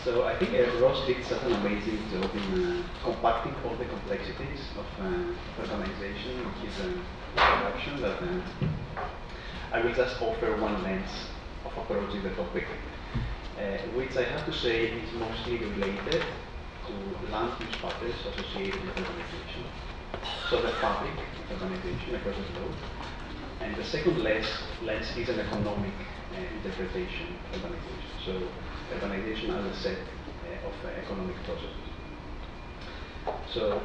So I think Ross did such an amazing job in compacting all the complexities of urbanization in his introduction that I will just offer one lens of approaching the topic, which I have to say is mostly related to land use patterns associated with urbanization. So the fabric of urbanization across the globe. And the second lens is an economic interpretation of urbanization. So urbanization as a set of economic processes. So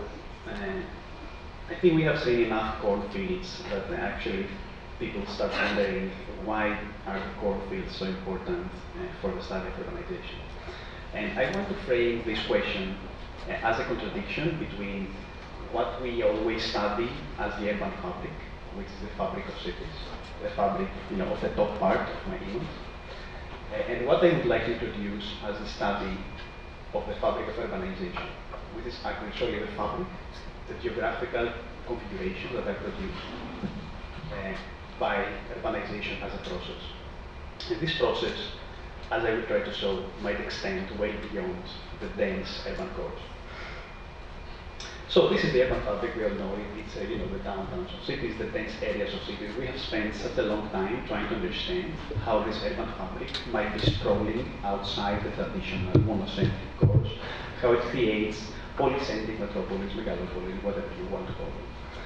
I think we have seen enough cornfields that actually people start wondering why are the cornfields so important for the study of urbanization. And I want to frame this question as a contradiction between what we always study as the urban fabric, which is the fabric of cities, the fabric of the top part of my image, and what I would like to introduce as a study of the fabric of urbanization, which is actually the fabric, the geographical configuration that I produce by urbanization as a process. And this process, as I will try to show, might extend way beyond the dense urban cores. So this is the urban fabric, we all know it. It's the downtowns of cities, the dense areas of cities. We have spent such a long time trying to understand how this urban fabric might be sprawling outside the traditional monocentric cores, how it creates polycentric metropolis, megalopolis, whatever you want to call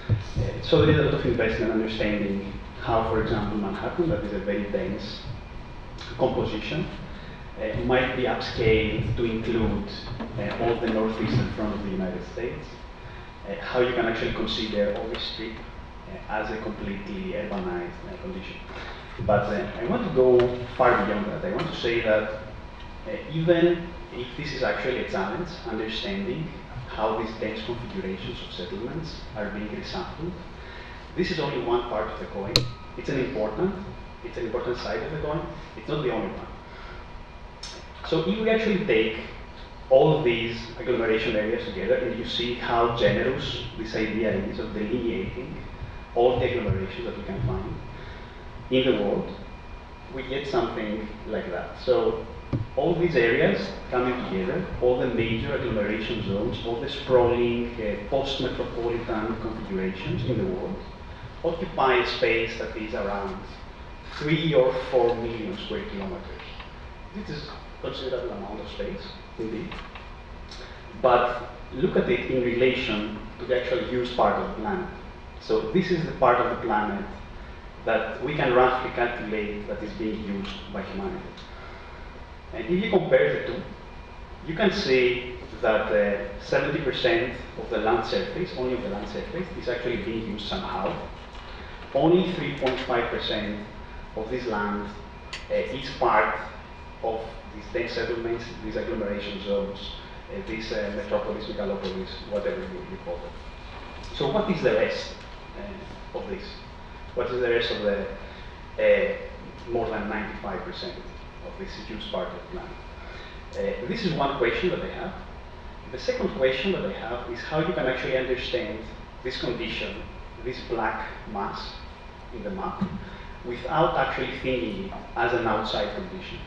it. So there is a lot of investment in understanding how, for example, Manhattan, that is a very dense composition, might be upscaled to include all the northeastern front of the United States. How you can actually consider all this strip as a completely urbanized condition. But I want to go far beyond that. I want to say that even if this is actually a challenge, understanding how these dense configurations of settlements are being resampled, this is only one part of the coin. It's an important side of the coin. It's not the only one. So if we actually take all of these agglomeration areas together, and you see how generous this idea is of delineating all the agglomerations that we can find in the world, we get something like that. So all these areas coming together, all the major agglomeration zones, all the sprawling post-metropolitan configurations in the world, occupy a space that is around 3 or 4 million square kilometers. This is a considerable amount of space, indeed. But look at it in relation to the actual used part of the planet. So this is the part of the planet that we can roughly calculate that is being used by humanity. And if you compare the two, you can see that 70% of the land surface, only of the land surface, is actually being used somehow. Only 3.5% of this land is part of these dense settlements, these agglomeration zones, these metropolis, megalopolis, whatever you call them. So what is the rest of this? What is the rest of the more than 95% of this huge part of the planet? This is one question that I have. The second question that I have is how you can actually understand this condition, this black mass in the map, without actually thinking it as an outside condition.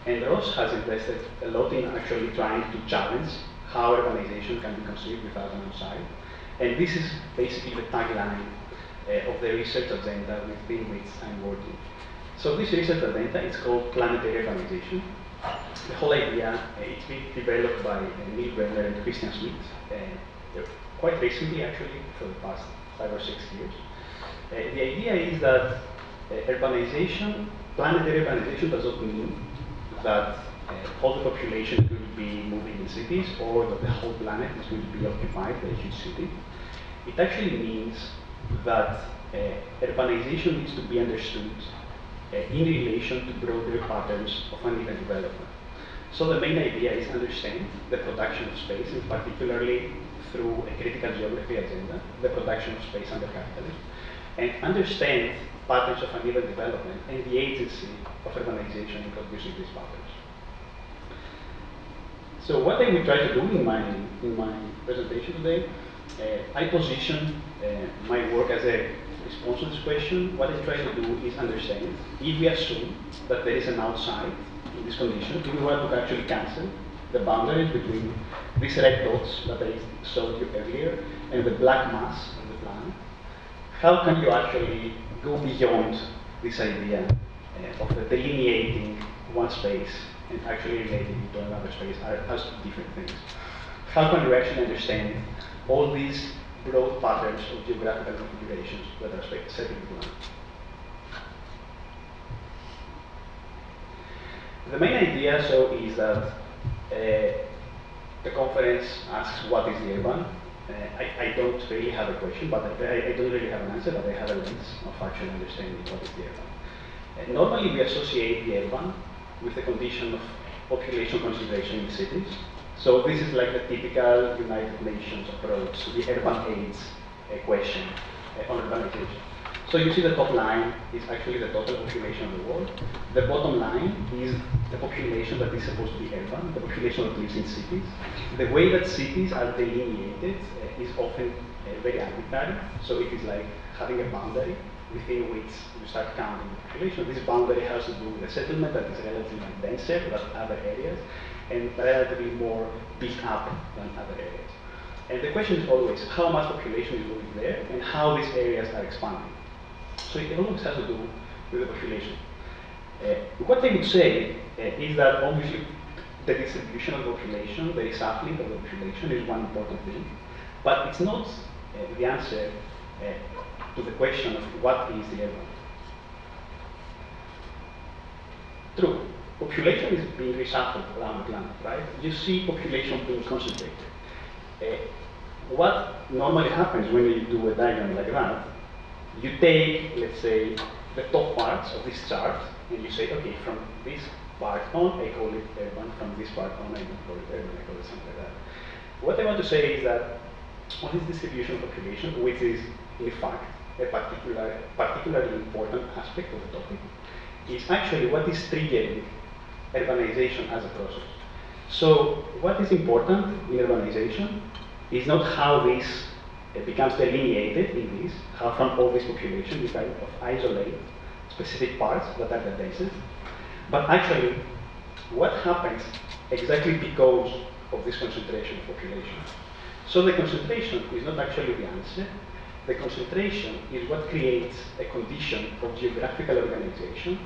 And Ross has invested a lot in actually trying to challenge how urbanization can be conceived without an outside. And this is basically the tagline of the research agenda within which I'm working. So this research agenda is called planetary urbanization. The whole idea, it's been developed by Neil Brenner and Christian Smith, quite recently actually, for the past 5 or 6 years. The idea is that urbanization, planetary urbanization does not mean that all the population will be moving in cities or that the whole planet is going to be occupied by a huge city. It actually means that urbanization needs to be understood in relation to broader patterns of uneven development. So the main idea is understand the production of space, and particularly through a critical geography agenda, the production of space under capitalism, and understand patterns of uneven development and the agency of urbanization in producing these patterns. So what I will try to do in my presentation today, I position my work as a response to this question. What I try to do is understand, if we assume that there is an outside in this condition, if we want to actually cancel the boundaries between these red dots that I showed you earlier and the black mass of the planet, how can you actually go beyond this idea of delineating one space and actually relating it to another space as different things? How can you actually understand all these broad patterns of geographical configurations that are set in the planet? The main idea, so, is that the conference asks what is the urban. I don't really have a question, but I don't really have an answer, but I have a lens of actually understanding what is the urban. Normally, we associate the urban with the condition of population concentration in cities. So this is like the typical United Nations approach to the urban AIDS question on urbanization. So you see the top line is actually the total population of the world. The bottom line is the population that is supposed to be urban, the population that lives in cities. The way that cities are delineated is often very arbitrary. So it is like having a boundary within which you start counting the population. This boundary has to do with a settlement that is relatively denser than other areas and relatively more built up than other areas. And the question is always how much population is living there and how these areas are expanding. So it always has to do with the population. What they would say is that obviously the distribution of the population, the reshuffling of the population is one important thing, but it's not the answer to the question of what is the urban. True, population is being reshuffled around the planet, right? You see population being concentrated. What normally happens when you do a diagram like that, you take, let's say, the top parts of this chart, and you say, okay, from this part on, I call it urban, from this part on, I don't call it urban, I call it something like that. What I want to say is that on this distribution of population, which is, in fact, a particularly important aspect of the topic, is actually what is triggering urbanization as a process. So what is important in urbanization is not how this becomes delineated in this, how from all this population you kind of isolate specific parts that are the densest, but actually what happens exactly because of this concentration of population. So the concentration is not actually the answer. The concentration is what creates a condition of geographical organization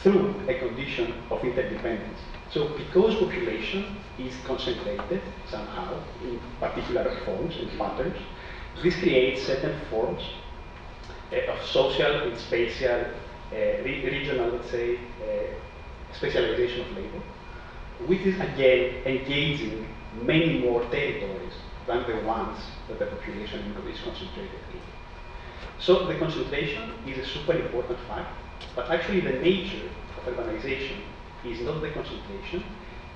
through a condition of interdependence. So because population is concentrated somehow in particular forms and patterns, this creates certain forms of social and spatial, regional, let's say, specialization of labor, which is again engaging many more territories than the ones that the population is concentrated in. So the concentration is a super important fact, but actually the nature of urbanization is not the concentration,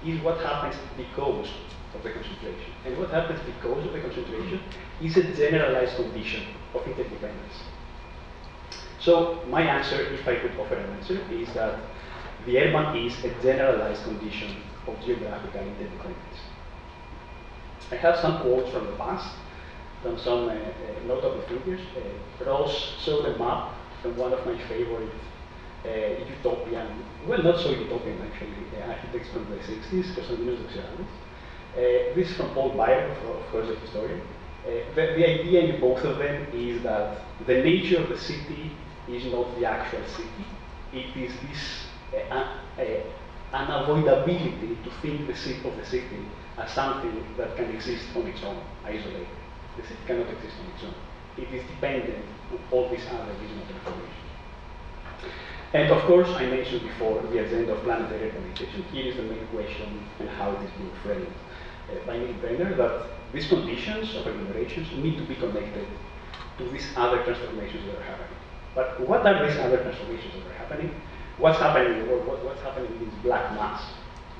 is what happens because of the concentration. And what happens because of the concentration is a generalized condition of interdependence. So my answer, if I could offer an answer, is that the urban is a generalized condition of geographical interdependence. I have some quotes from the past, from some notable figures. Ross showed a map from one of my favorite utopian, well, not so utopian actually, architects from the 60s, Konstantinos Doxiadis. This is from Paul Byron, of course, a historian. The idea in both of them is that the nature of the city is not the actual city. It is this unavoidability to think of the city as something that can exist on its own, isolated. The city cannot exist on its own. It is dependent on all these other regional transformations. And of course, I mentioned before the agenda of planetary urbanization. Here is the main question and how it is being framed by Neil Brenner, that these conditions of agglomerations need to be connected to these other transformations that are happening. But what are these other transformations that are happening? What's happening in the world? What's happening in this black mass?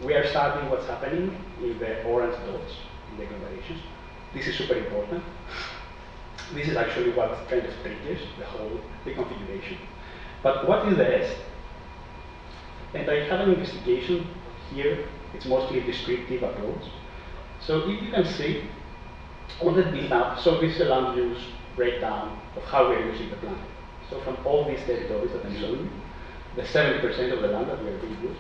We are studying what's happening in the orange dots, in the agglomerations. This is super important. This is actually what kind of triggers the whole reconfiguration. But what is the rest? And I have an investigation here. It's mostly a descriptive approach. So if you can see, on the build-up, so this is a land use breakdown of how we're using the planet. So from all these territories that I'm showing you, the 70% of the land that we are being used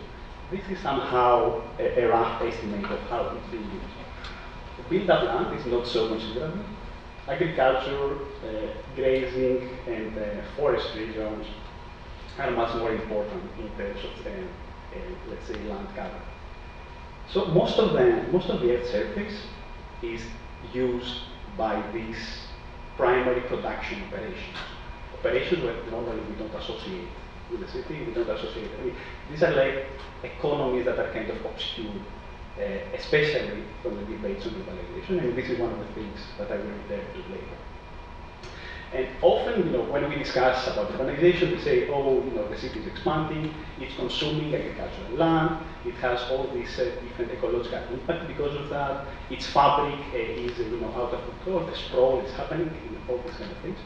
This is somehow a rough estimate of how it's being used. Built-up land is not so considerable. Agriculture, grazing, and forestry zones are much more important in terms of, let's say, land cover. So most of the Earth's surface is used by these primary production operations. Operations where normally we don't associate with the city, we don't associate. These are like economies that are kind of obscure, especially from the debates on globalization, and this is one of the things that I will return to later. And often, when we discuss about urbanization, we say, oh, the city is expanding, it's consuming agricultural land, it has all these different ecological impact because of that, its fabric is, out of control, the sprawl is happening, all these kind of things.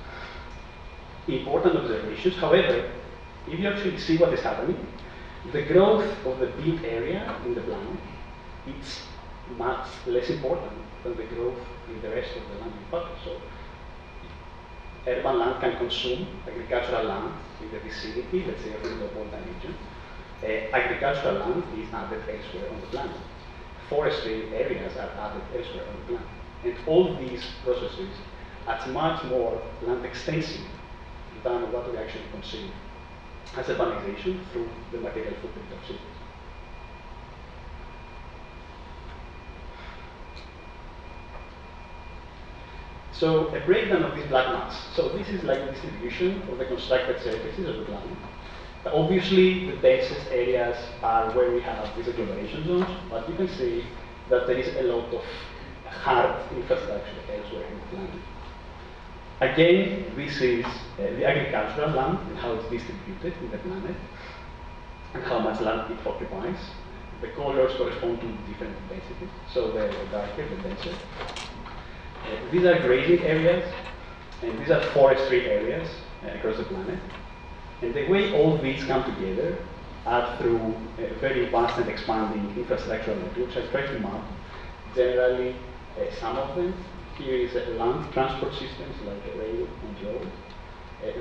Important observations. However, if you actually see what is happening, the growth of the built area in the planet, it's much less important than the growth in the rest of the land in fact. So urban land can consume agricultural land in the vicinity, let's say of the metropolitan region. Agricultural land is added elsewhere on the planet. Forestry areas are added elsewhere on the planet. And all these processes are much more land extensive than what we actually conceive as urbanization through the material footprint of cities. So a breakdown of this black mass. So this is like the distribution of the constructed surfaces of the planet. Obviously, the densest areas are where we have these agglomeration zones, but you can see that there is a lot of hard infrastructure elsewhere in the planet. Again, this is the agricultural land and how it's distributed in the planet and how much land it occupies. The colors correspond to different densities, so the darker, the denser. These are grazing areas, and these are forestry areas across the planet. And the way all these come together are through very vast and expanding infrastructural networks. I try to map generally some of them. Here is land transport systems like rail and road.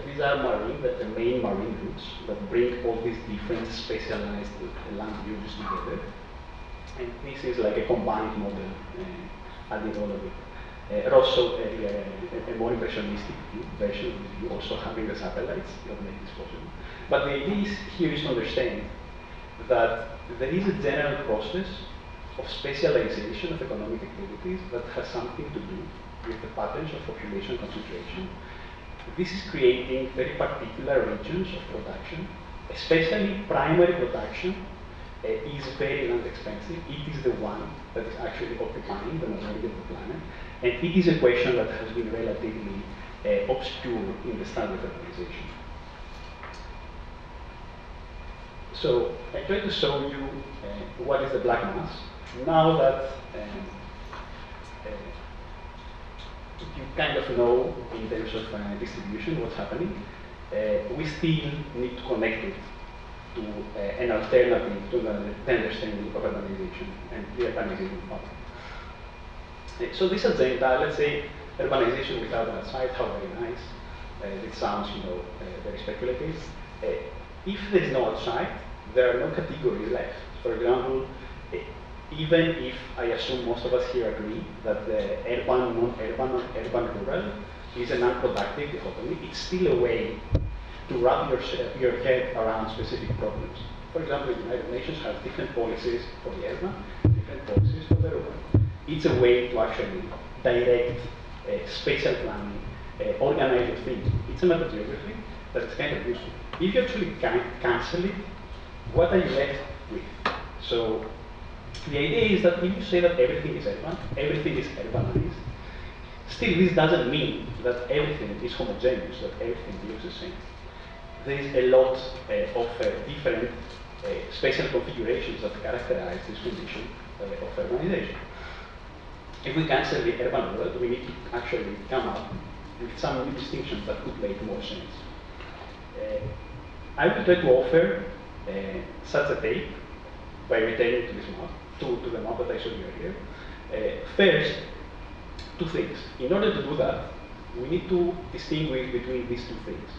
These are marine, the main marine routes that bring all these different specialized land uses together. And this is like a combined model adding all of it. Also, a more impressionistic version of this view, also having the satellites that make this possible. But the idea here is to understand that there is a general process of specialization of economic activities that has something to do with the patterns of population concentration. This is creating very particular regions of production, especially primary production is very land expensive. It is the one that is actually occupying the majority of the planet. And it is a question that has been relatively obscure in the study of urbanization. So I try to show you what is the black mass. Now that you kind of know in terms of distribution what's happening, we still need to connect it to an alternative to the understanding of urbanization and the urbanization pattern. So this agenda, let's say urbanization without an outside, how very nice. It sounds, very speculative. If there is no outside, there are no categories left. For example, even if I assume most of us here agree that the urban, non-urban, or urban-rural is an unproductive dichotomy, it's still a way to wrap your head around specific problems. For example, the United Nations have different policies for the urban, different policies for the rural. It's a way to actually direct spatial planning, organize your things. It's a metageography that is kind of useful. If you actually cancel it, what are you left with? So the idea is that if you say that everything is urban, everything is urbanized, still this doesn't mean that everything is homogeneous, that everything looks the same. There is a lot of different spatial configurations that characterize this condition of urbanization. If we cancel the urban world, we need to actually come up with some new distinctions that could make more sense. I will try to offer such a take by returning to this map, to the map that I showed you earlier. First, two things. In order to do that, we need to distinguish between these two things.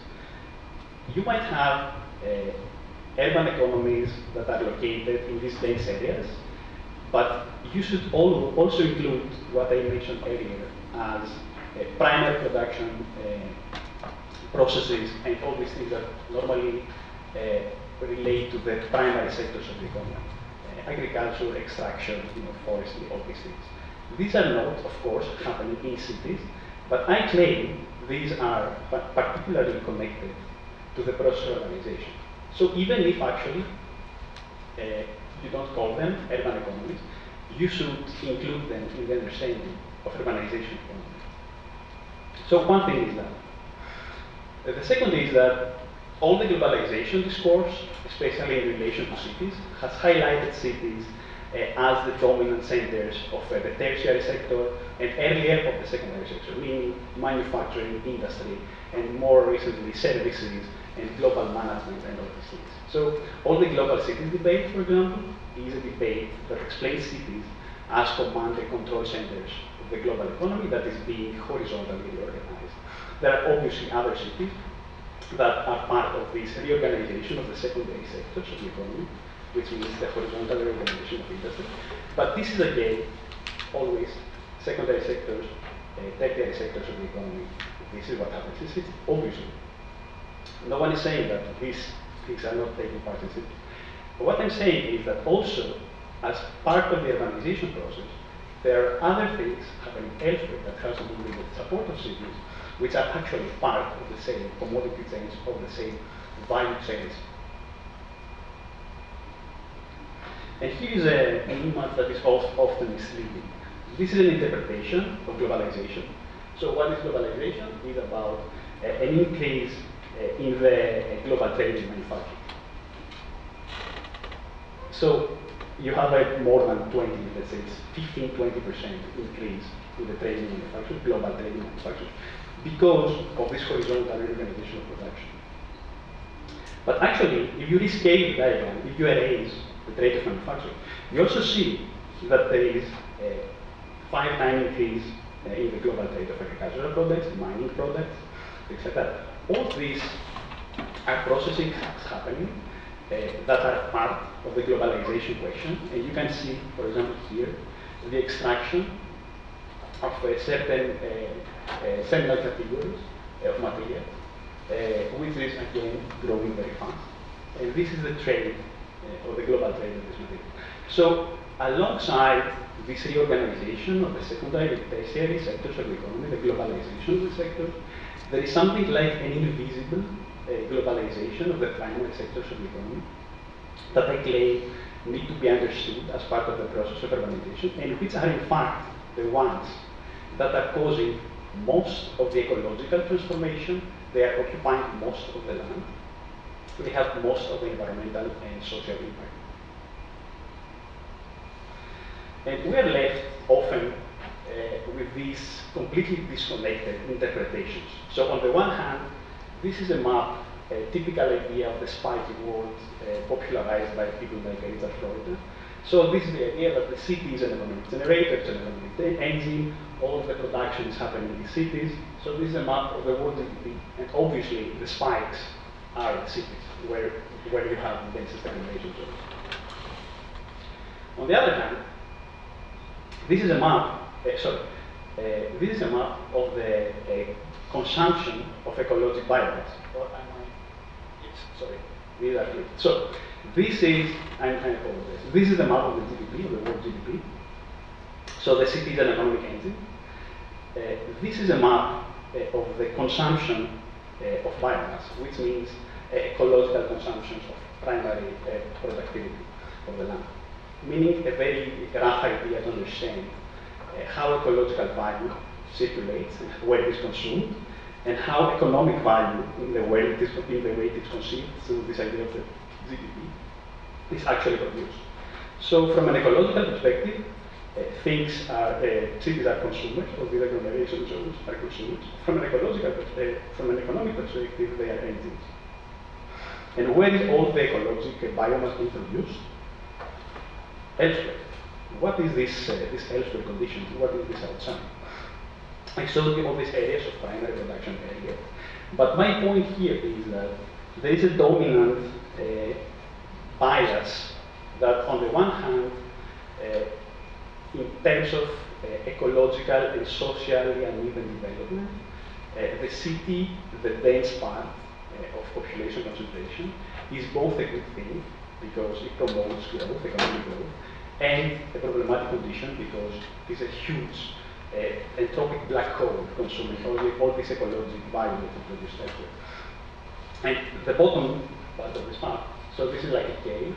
You might have urban economies that are located in these dense areas, but you should also include what I mentioned earlier as primary production processes and all these things that normally relate to the primary sectors of the economy. Agriculture, extraction, forestry, all these things. These are not, of course, happening in cities, but I claim these are particularly connected to the process of urbanization. So even if actually you don't call them urban economies, you should include them in the understanding of urbanization economy. So one thing is that. The second is that all the globalization discourse, especially in relation to cities, has highlighted cities as the dominant centers of the tertiary sector and earlier of the secondary sector, meaning manufacturing, industry, and more recently services and global management and all these things. So all the global cities debate, for example, is a debate that explains cities as command and control centers of the global economy that is being horizontally reorganized. There are obviously other cities that are part of this reorganization of the secondary sectors of the economy, which means the horizontal reorganization of industry. But this is again always secondary sectors, tertiary sectors of the economy. This is what happens in cities, obviously. No one is saying that these things are not taking part in cities. But what I'm saying is that also, as part of the urbanization process, there are other things happening elsewhere that has to do with the support of cities, which are actually part of the same commodity chains, of the same value chains. And here is an image that is often misleading. This is an interpretation of globalization. So what is globalization? It's about an increase in the global trade in manufacturing. So you have a more than 20, let's say it's 15, 20% increase in the trade in manufacturing, global trade in manufacturing, because of this horizontal reorganization of production. But actually, if you rescale the diagram, if you erase the trade of manufacturing, you also see that there is a 5-time increase in the global trade of agricultural products, mining products, things like that. All these are processing happening that are part of the globalization question. And you can see, for example, here, the extraction of certain seminal categories of material, which is again growing very fast. And this is the trade, or the global trade of this material. So alongside this reorganization of the secondary and tertiary sectors of the economy, the globalization of the sectors, there is something like an invisible globalization of the primary sectors of the economy that I claim need to be understood as part of the process of urbanization, and which are in fact the ones that are causing most of the ecological transformation. They are occupying most of the land. They have most of the environmental and social impact. And we are left often with these completely disconnected interpretations. So on the one hand, this is a map, a typical idea of the spiky world popularized by people like Richard Florida. So this is the idea that the city is an economic generator, it's an economic engine, all of the production is happening in the cities. So this is a map of the world GDP, and obviously the spikes are the cities, where you have the densest population zones. On the other hand, this is a map, this is a map of the consumption of ecological biomass. Or am I? Yes, sorry, these are flipped. So this is, I apologize. This is the map of the GDP, of the world GDP. So the city is an economic engine. This is a map of the consumption of biomass, which means ecological consumption of primary productivity of the land. Meaning a very rough idea to understand how ecological value circulates and where it is consumed, and how economic value in the way it is conceived through this idea of the GDP is actually produced. So from an ecological perspective, cities are consumers, or these agglomeration zones are consumers. From an economic perspective, they are engines. And where is all the ecological biomass being produced? Elsewhere. What is this elsewhere condition? What is this outside? I showed you all these areas of primary production earlier. But my point here is that there is a dominant bias that on the one hand, in terms of ecological and socially uneven development, the city, the dense part of population concentration, is both a good thing because it promotes growth, economic growth, and a problematic condition because it is a huge entropic black hole consuming all this ecological value that we produce elsewhere. And the bottom part of this map, so this is like a cave.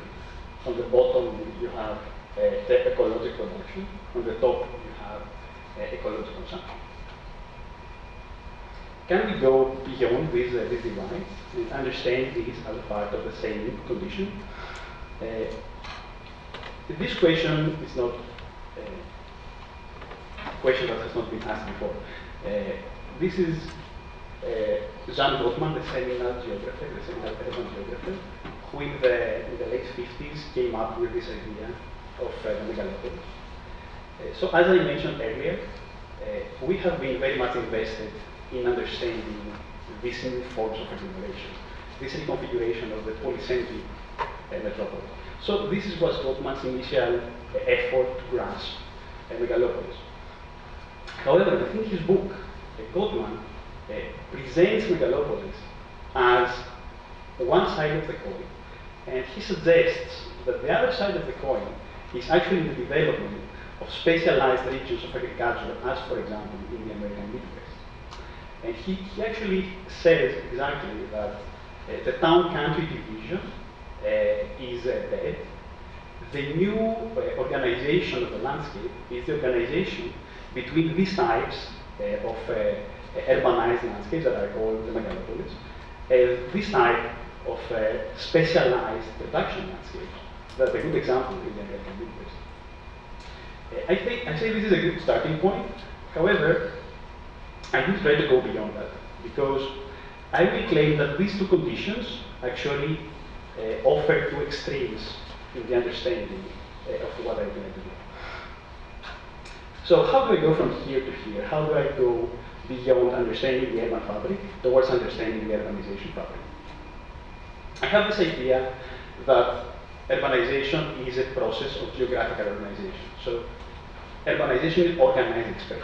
On the bottom you have the ecological production. On the top you have ecological consumption. Can we go beyond this divide and understand these as part of the same condition? This question is not a question that has not been asked before. This is Jan Gottman, the seminal geographer, the seminal urban geographer, who in the late 50s came up with this idea of the megalopolis. So as I mentioned earlier, we have been very much invested in understanding these new forms of agglomeration, this reconfiguration of the polycentric metropolis. So this was Gottman's initial effort to grasp a megalopolis. However, within his book, Gottman presents megalopolis as one side of the coin, and he suggests that the other side of the coin is actually the development of specialized regions of agriculture, as for example in the American Midwest. And he actually says exactly that the town-country division is dead. The new organization of the landscape is the organization between these types of urbanized landscapes that are called the megalopolis, and this type of specialized production landscapes. That's a good example in the American Midwest. I say this is a good starting point. However, I will try to go beyond that because I will claim that these two conditions actually offer two extremes in the understanding of what I'm going to do. So how do I go from here to here? How do I go beyond understanding the urban fabric towards understanding the urbanization fabric? I have this idea that urbanization is a process of geographical organization. So urbanization is organizing space.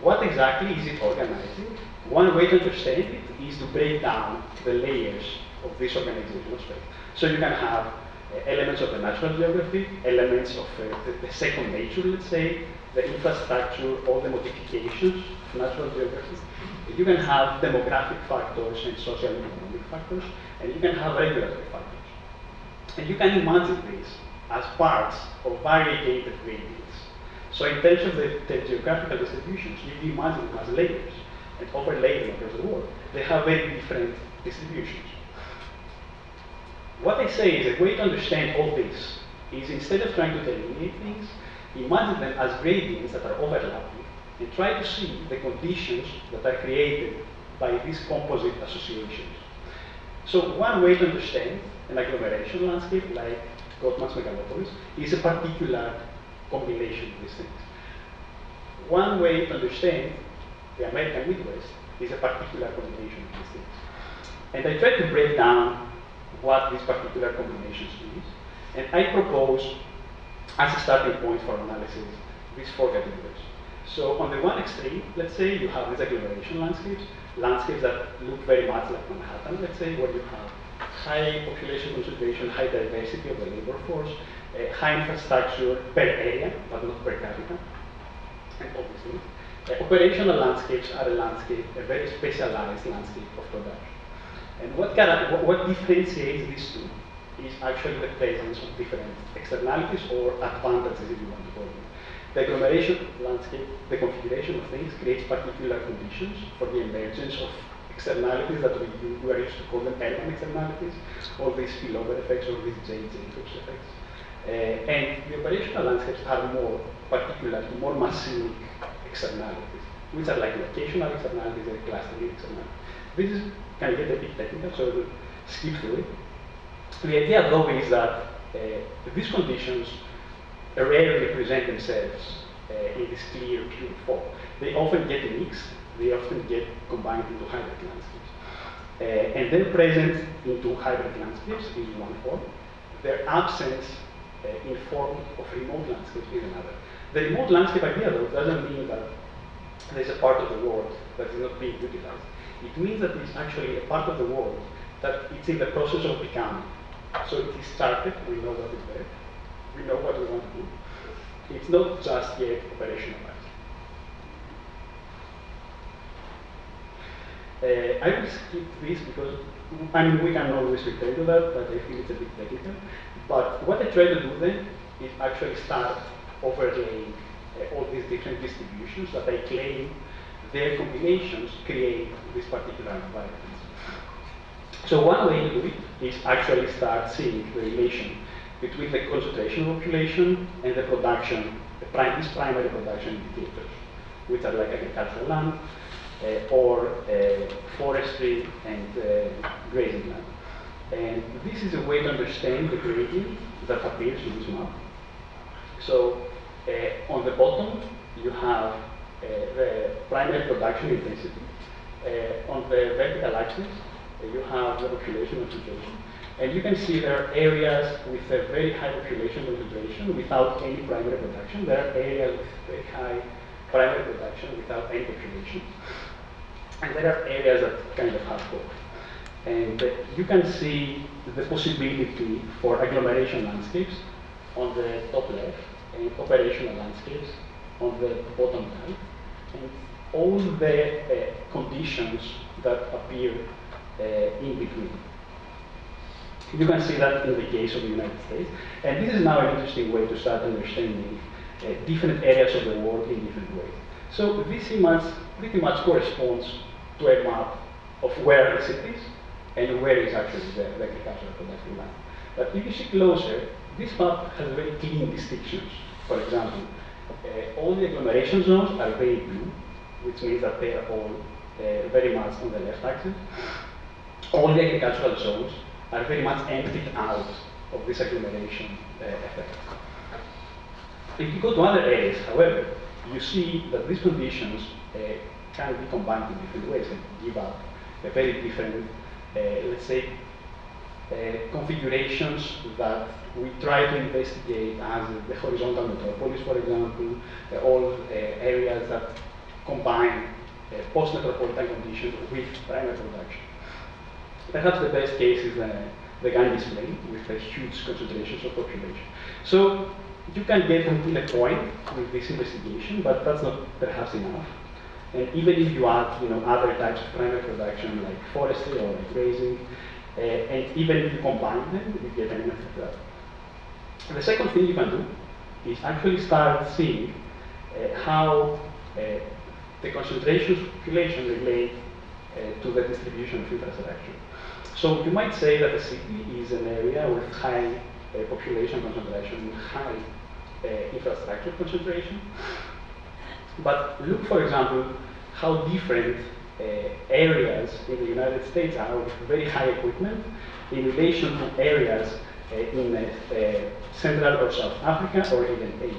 What exactly is it organizing? One way to understand it is to break down the layers of this organization of space. So you can have elements of the natural geography, elements of the second nature, let's say, the infrastructure, all the modifications of natural geography. You can have demographic factors and social and economic factors, and you can have regulatory factors. And you can imagine this as parts of variegated gradients. So in terms of the geographical distributions, you imagine them as layers and overlay them across the world. They have very different distributions. What I say is a way to understand all this is instead of trying to delineate things, imagine them as gradients that are overlapping and try to see the conditions that are created by these composite associations. So one way to understand an agglomeration landscape like Gottman's megalopolis is a particular combination of these things. One way to understand the American Midwest is a particular combination of these things. And I try to break down what these particular combinations is, and I propose as a starting point for analysis these four categories. So on the one extreme, let's say you have these agglomeration landscapes, landscapes that look very much like Manhattan, let's say, where you have high population concentration, high diversity of the labor force, high infrastructure per area, but not per capita, and obviously. Operational landscapes are a very specialized landscape of production. And what differentiates these two is actually the presence of different externalities or advantages, if you want to call them. The agglomeration landscape, the configuration of things creates particular conditions for the emergence of externalities that we are used to call them urban externalities, all these spillover effects or these Jacobs effects. And the operational landscapes are more particular to more massive externalities, which are like locational externalities and clustering externalities. This can get a bit technical, so we'll skip through it. The idea, though, is that these conditions rarely present themselves in this clear, pure form. They often get mixed, they often get combined into hybrid landscapes. And they're present into hybrid landscapes in one form. their absence in form of remote landscapes is another. The remote landscape idea, though, doesn't mean that there's a part of the world that is not being utilized. It means that it's actually a part of the world that it's in the process of becoming. So it is started, we know what is there, we know what we want to do. It's not just yet operationalized. I will skip this because, I mean, we can always return to that, but I think it's a bit technical. But what I try to do then is actually start overlaying all these different distributions that I claim their combinations create this particular environment. So one way to do it is actually start seeing the relation between the concentration of population and the production, these primary production indicators, which are like agricultural land, or forestry and grazing land. And this is a way to understand the gradient that appears in this map. So on the bottom, you have the primary production intensity. On the vertical axis, you have the population concentration. And you can see there are areas with a very high population concentration without any primary production. There are areas with very high primary production without any population. And there are areas that kind of have both. And you can see the possibility for agglomeration landscapes on the top left and operational landscapes on the bottom right. And all the conditions that appear in between. You can see that in the case of the United States. And this is now an interesting way to start understanding different areas of the world in different ways. So this image pretty much corresponds to a map of where the cities and where is actually the agricultural productive land. But if you see closer, this map has very clean distinctions. For example, all the agglomeration zones are very blue, which means that they are all very much on the left axis. All the agricultural zones are very much emptied out of this agglomeration effect. If you go to other areas, however, you see that these conditions can be combined in different ways and give up a very different, let's say, configurations that we try to investigate as the horizontal metropolis, for example, all areas that combine post-metropolitan conditions with primary production. Perhaps the best case is the Ganges plain with huge concentrations of population. So you can get until a point with this investigation, but that's not perhaps enough. And even if you add, other types of primary production like forestry or like grazing, and even if you combine them, you get an effect of that. The second thing you can do is actually start seeing how the concentrations of population relate to the distribution of infrastructure. So you might say that a city is an area with high population concentration, high infrastructure concentration. But look, for example, how different areas in the United States are with very high equipment in relation to areas in Central or South Africa or even Asia.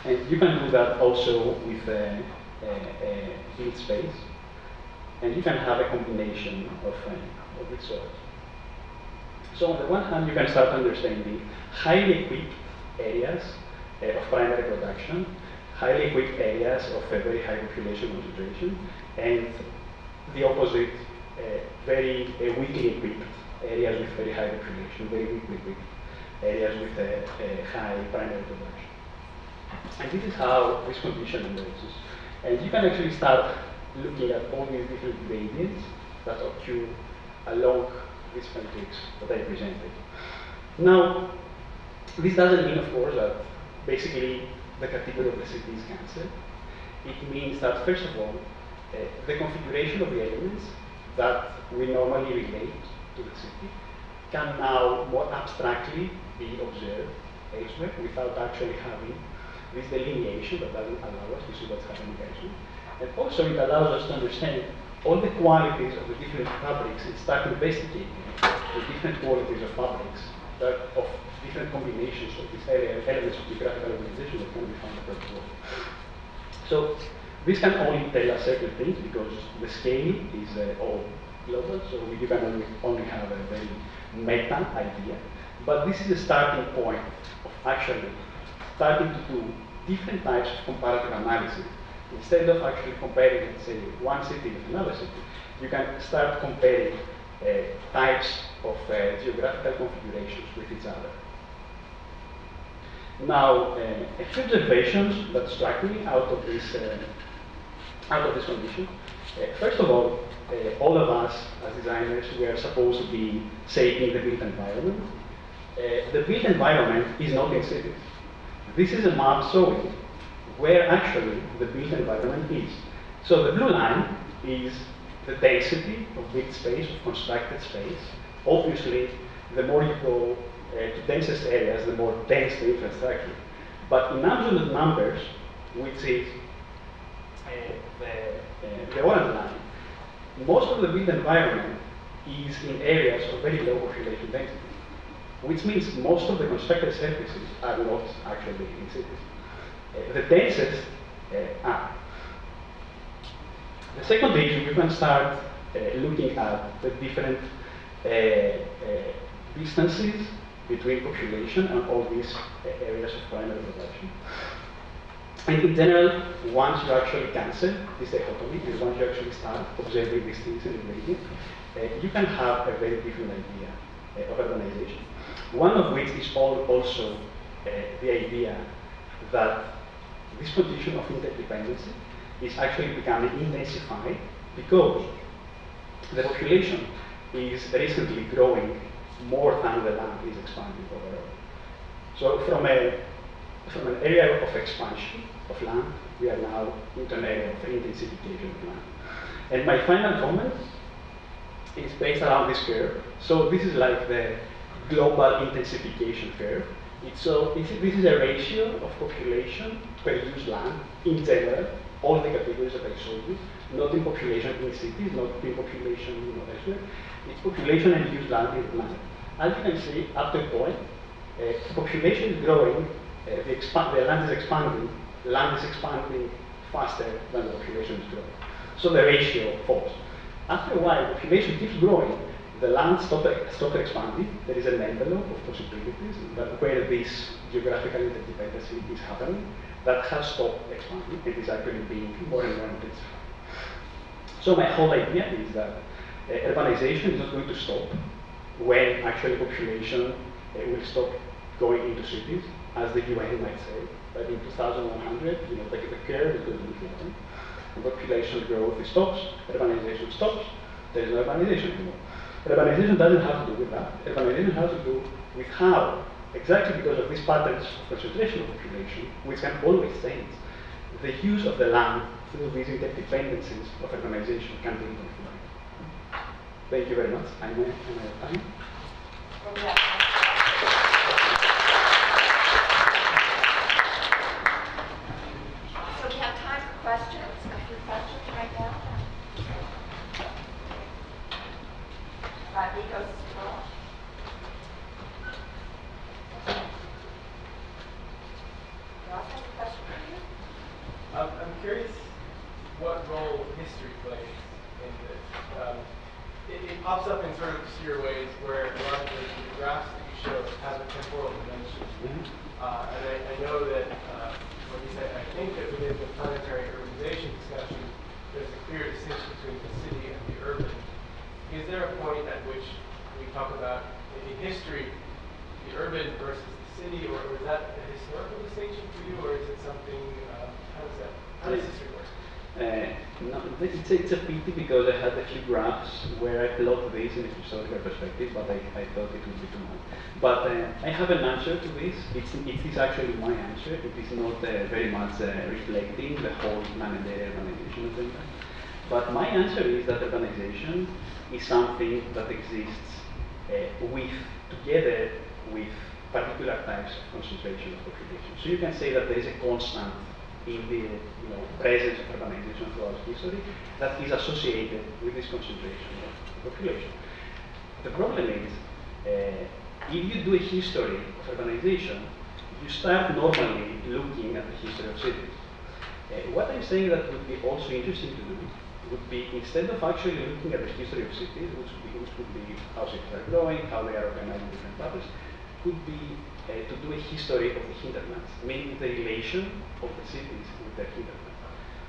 And you can do that also with built space. And you can have a combination of this sort. So on the one hand, you can start understanding highly equipped areas of primary production, highly equipped areas of a very high population concentration, and the opposite, very weakly equipped areas with very high population, very weakly equipped areas with a high primary production. And this is how this condition emerges. And you can actually start looking at all these different gradients that occur along these matrix that I presented. Now, this doesn't mean, of course, that basically the category of the city is cancelled. It means that, first of all, the configuration of the elements that we normally relate to the city can now more abstractly be observed elsewhere without actually having this delineation that doesn't allow us to see what's happening elsewhere. And also it allows us to understand all the qualities of the different fabrics and start investigating the different qualities of fabrics, of different combinations of these elements of geographical organization that can be found across the world. So this can only tell us certain things because the scale is all global, so you can only have a very meta idea, but this is a starting point of actually starting to do different types of comparative analysis. Instead of actually comparing, let's say, one city with another city, you can start comparing types of geographical configurations with each other. Now, a few observations that struck me out of this condition. First of all of us as designers, we are supposed to be shaping the built environment. The built environment is not in cities. This is a map showing where actually the built environment is. So the blue line is the density of built space, of constructed space. Obviously, the more you go to densest areas, the more dense the infrastructure. But in absolute numbers, which is the orange line, most of the built environment is in areas of very low population density, which means most of the constructed surfaces are not actually in cities. The densest are. The second issue, you can start looking at the different distances between population and all these areas of primary production. And in general, once you actually cancel this dichotomy, and once you actually start observing these things in the gradient, you can have a very different idea of urbanization. One of which is also the idea that this condition of interdependency is actually becoming intensified because the population is recently growing more than the land is expanding overall. So from an area of expansion of land, we are now into an area of intensification of land. And my final comment is based around this curve. So this is like the global intensification curve. This is a ratio of population per used land in general, all the categories that I showed you, not in population in cities, not in population elsewhere. It's population and used land in the planet. As you can see, up to a point, population is growing, the land is expanding faster than the population is growing. So the ratio falls. After a while, population keeps growing, the land stops expanding, there is an envelope of possibilities that where this geographical interdependency is happening, that has stopped expanding and is actually being more and more intensified. So my whole idea is that urbanization is not going to stop when actually population will stop going into cities, as the UN might say, that in 2100, like the curve is going to be flattened, and population growth stops, urbanization stops, there is no urbanization anymore. Urbanization doesn't have to do with that. Urbanization has to do with how, exactly because of these patterns of concentration of population, which can always change, the use of the land through these interdependencies of urbanization can be identified. Thank you very much. I'm out of time. So we have time for questions. A few questions right now. Nikos as well. Ross has a question for you. I'm curious what role history plays in this. It pops up in sort of obscure ways where a lot of the graphs that you show have a temporal dimension. And I know that, I think that within the planetary urbanization discussion, there's a clear distinction between the city and the urban. Is there a point at which we talk about, in history, the urban versus the city, or is that a historical distinction for you, or is it something, how does history work? No, it's a pity because I had a few graphs where I plot this in a historical perspective, but I thought it would be too much. But I have an answer to this. It is actually my answer. It is not very much reflecting the whole planetary urbanization agenda. But my answer is that urbanization is something that exists together with particular types of concentration of population. So you can say that there is a constant in the presence of urbanization throughout history that is associated with this concentration of population. The problem is, if you do a history of urbanization, you start normally looking at the history of cities. What I'm saying that would be also interesting to do would be, instead of actually looking at the history of cities, which would be how cities are growing, how they are organized in different patterns, could be to do a history of the hinterlands, meaning the relation of the cities with their hinterlands.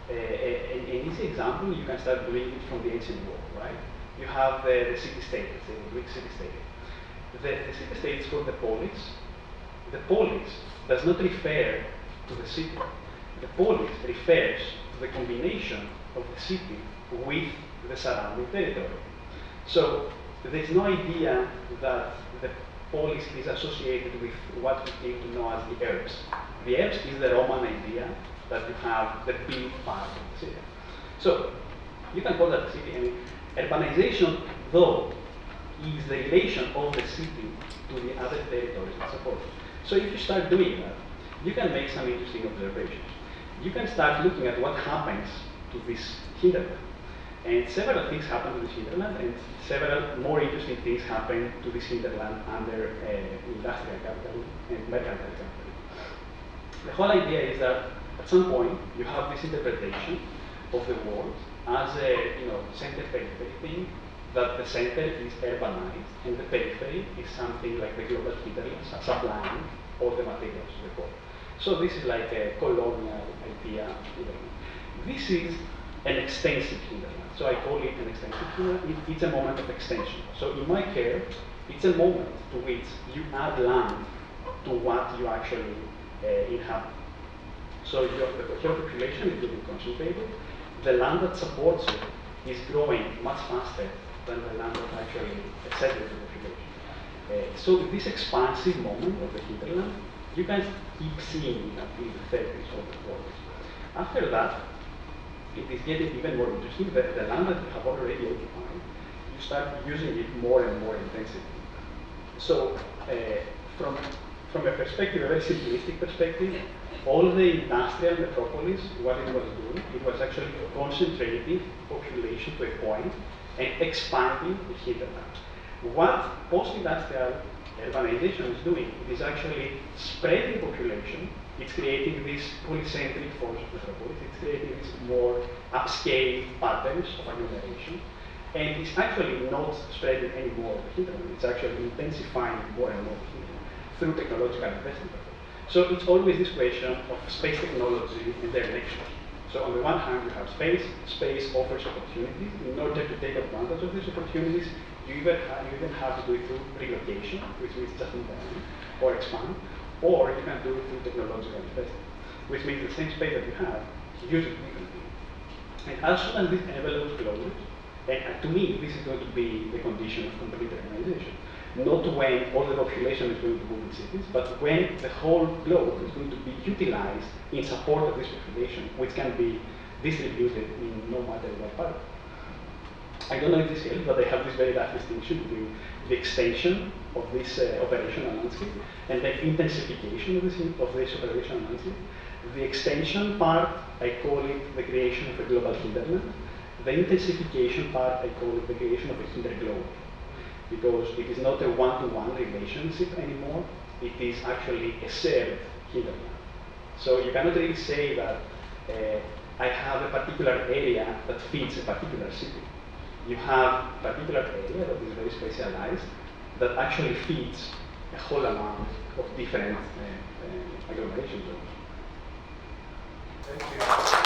An easy example, you can start doing it from the ancient world, right? You have the city-state, let's say the Greek city-state. The city-state is called the polis. The polis does not refer to the city. The polis refers to the combination of the city with the surrounding territory. So there's no idea that the polis is associated with what we came to know as the Urbs. The Urbs is the Roman idea that you have the big part of the city. So you can call that a city. I mean, urbanization, though, is the relation of the city to the other territories that support it. So if you start doing that, you can make some interesting observations. You can start looking at what happens to this hinterland. And several things happen to this hinterland, and several more interesting things happen to this hinterland under industrial capital and mercantile capital. The whole idea is that at some point you have this interpretation of the world as a center-periphery thing, that the center is urbanized and the periphery is something like the global hinterland, supplying all the materials to the core. So this is like a colonial idea. This is an extensive hinterland. So I call it an extensive hinterland. It's a moment of extension. So in my care, it's a moment to which you add land to what you actually inhabit. So the coherent population is getting concentrated. The land that supports it is growing much faster than the land that actually settles the population. So this expansive moment of the hinterland, you can keep seeing it until the 30s or the 40s. After that, it is getting even more interesting. The land that you have already occupied, you start using it more and more intensively. So from a perspective, a very simplistic perspective, all the industrial metropolis, what it was doing, it was actually concentrating population to a point and expanding the hinterland. What post-industrial urbanization is doing, it is actually spreading population. It's creating this polycentric force of metropolis. It's creating these more upscale patterns of agglomeration. And it's actually not spreading any more of the hinterland. It's actually intensifying more and more the hinterland through technological investment. So it's always this question of space technology and their nexus. So on the one hand, you have space. Space offers opportunities. In order to take advantage of these opportunities, you either have to do it through relocation, which means just move around, or expand, or you can do it through technological investment, which means the same space that you have, use it differently. And as soon as this envelope closes, and to me, this is going to be the condition of complete urbanization. Not when all the population is going to move in cities, but when the whole globe is going to be utilized in support of this population, which can be distributed in no matter what part. I don't know if this helps, but I have this very rough distinction between the extension of this operational landscape and the intensification of this operational landscape. The extension part, I call it the creation of a global hinterland. The intensification part, I call it the creation of a hinterglobe. Because it is not a one-to-one relationship anymore, it is actually a shared hinterland. So you cannot really say that I have a particular area that feeds a particular city. You have a particular area that is very specialized that actually feeds a whole amount of different agglomerations. Thank you.